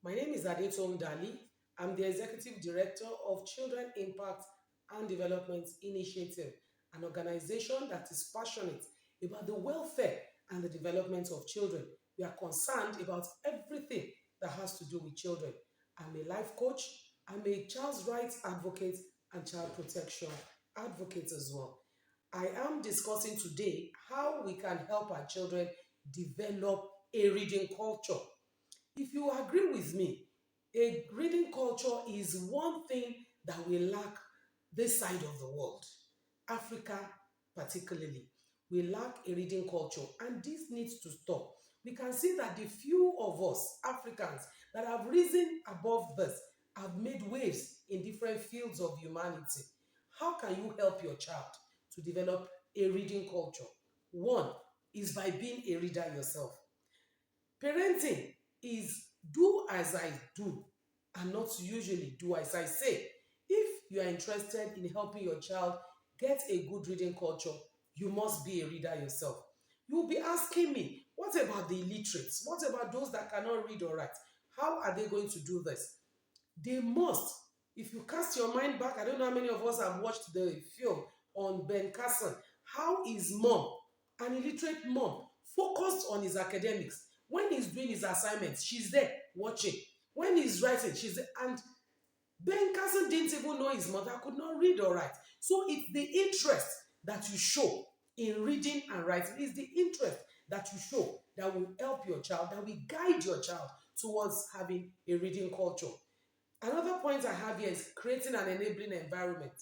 My name is Adetom Dali. I'm the Executive Director of Children Impact and Development Initiative, an organization that is passionate about the welfare and the development of children. We are concerned about everything that has to do with children. I'm a life coach, I'm a child's rights advocate, and child protection advocate as well. I am discussing today how we can help our children develop a reading culture. If you agree with me, a reading culture is one thing that we lack this side of the world, Africa particularly. We lack a reading culture, and this needs to stop. We can see that the few of us, Africans, that have risen above this have made waves in different fields of humanity. How can you help your child to develop a reading culture? One is by being a reader yourself. Parenting is do as I do and not usually do as I say. If you are interested in helping your child get a good reading culture, you must be a reader yourself. You will be asking me, what about the illiterates? What about those that cannot read or write? How are they going to do this? They must. If you cast your mind back, I don't know how many of us have watched the film on Ben Carson. How is mom, an illiterate mom, focused on his academics? When he's doing his assignments, she's there watching. When he's writing, she's there. And Ben Carson didn't even know his mother could not read or write. So it's the interest that you show in reading and writing. It's the interest that you show that will help your child, that will guide your child towards having a reading culture. Another point I have here is creating an enabling environment.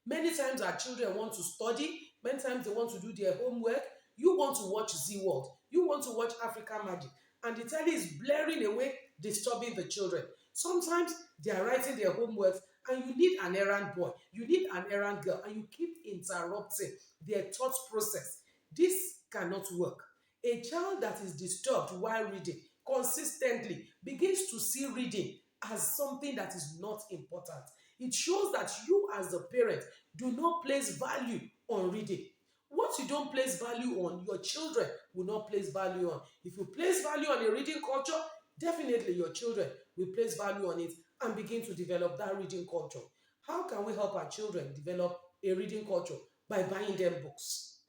Many times our children want to study, many times they want to do their homework. You want to watch Z World, you want to watch African Magic, and the telly is blaring away, disturbing the children. Sometimes they are writing their homework, and you need an errand boy, you need an errand girl, and you keep interrupting their thought process. This cannot work. A child that is disturbed while reading consistently begins to see reading as something that is not important. It shows that you, as a parent, do not place value on reading. What you don't place value on, your children will not place value on. If you place value on a reading culture, definitely your children will place value on it and begin to develop that reading culture. How can we help our children develop a reading culture? By buying them books.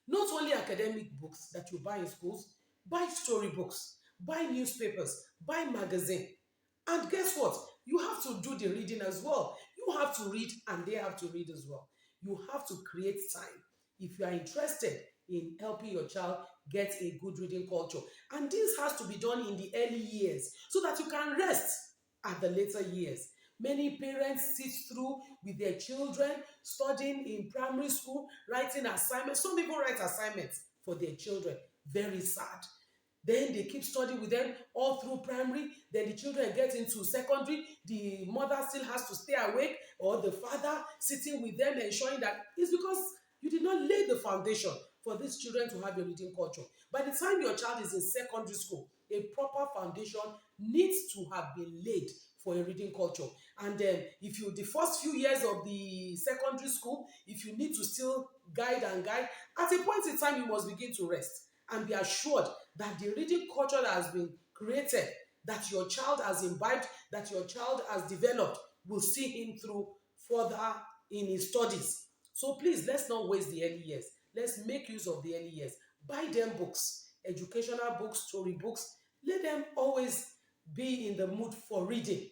Not only academic books that you buy in schools, buy storybooks, buy newspapers, buy magazine. And guess what? You have to do the reading as well. You have to read and they have to read as well. You have to create time if you are interested in helping your child get a good reading culture. And this has to be done in the early years so that you can rest at the later years. Many parents sit through with their children studying in primary school, writing assignments. Some people write assignments for their children. Very sad. Then they keep studying with them all through primary. Then the children get into secondary. The mother still has to stay awake, or the father sitting with them, ensuring that it's because you did not lay the foundation for these children to have a reading culture. By the time your child is in secondary school, a proper foundation needs to have been laid for a reading culture. And then if you, the first few years of the secondary school, if you need to still guide and guide, at a point in time you must begin to rest and be assured that the reading culture that has been created, that your child has imbibed, that your child has developed, will see him through further in his studies. So please, let's not waste the early years. Let's make use of the early years. Buy them books, educational books, story books. Let them always be in the mood for reading.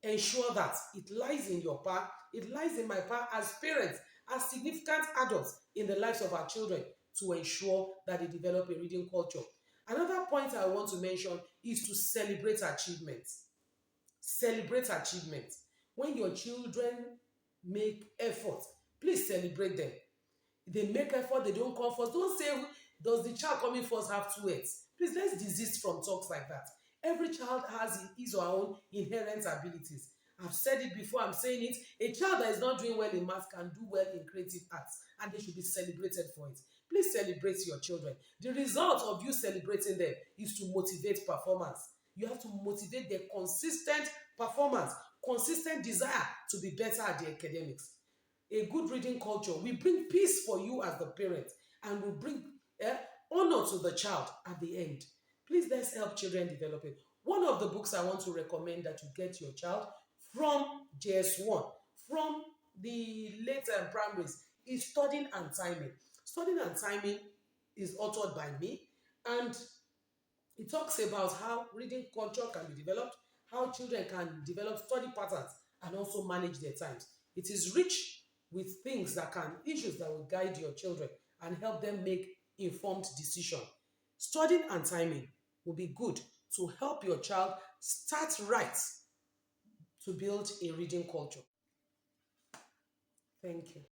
Ensure that it lies in your power, it lies in my power as parents, as significant adults in the lives of our children, to ensure that they develop a reading culture. Another point I want to mention is to celebrate achievements. Celebrate achievements. When your children make effort, please celebrate them. They make effort, they don't come first. Don't say, does the child coming first have two heads? Please, let's desist from talks like that. Every child has his or her own inherent abilities. I've said it before, I'm saying it. A child that is not doing well in math can do well in creative arts, and they should be celebrated for it. Please celebrate your children. The result of you celebrating them is to motivate performance. You have to motivate their consistent performance, consistent desire to be better at the academics. A good reading culture will bring peace for you as the parent and will bring honor to the child at the end. Please, let's help children develop it. One of the books I want to recommend that you get your child from JS1, from the later primaries, is Studying and Timing. Studying and Timing is authored by me, and it talks about how reading culture can be developed, how children can develop study patterns and also manage their times. It is rich with issues that will guide your children and help them make informed decision. Studying and timing will be good to help your child start right to build a reading culture. Thank you.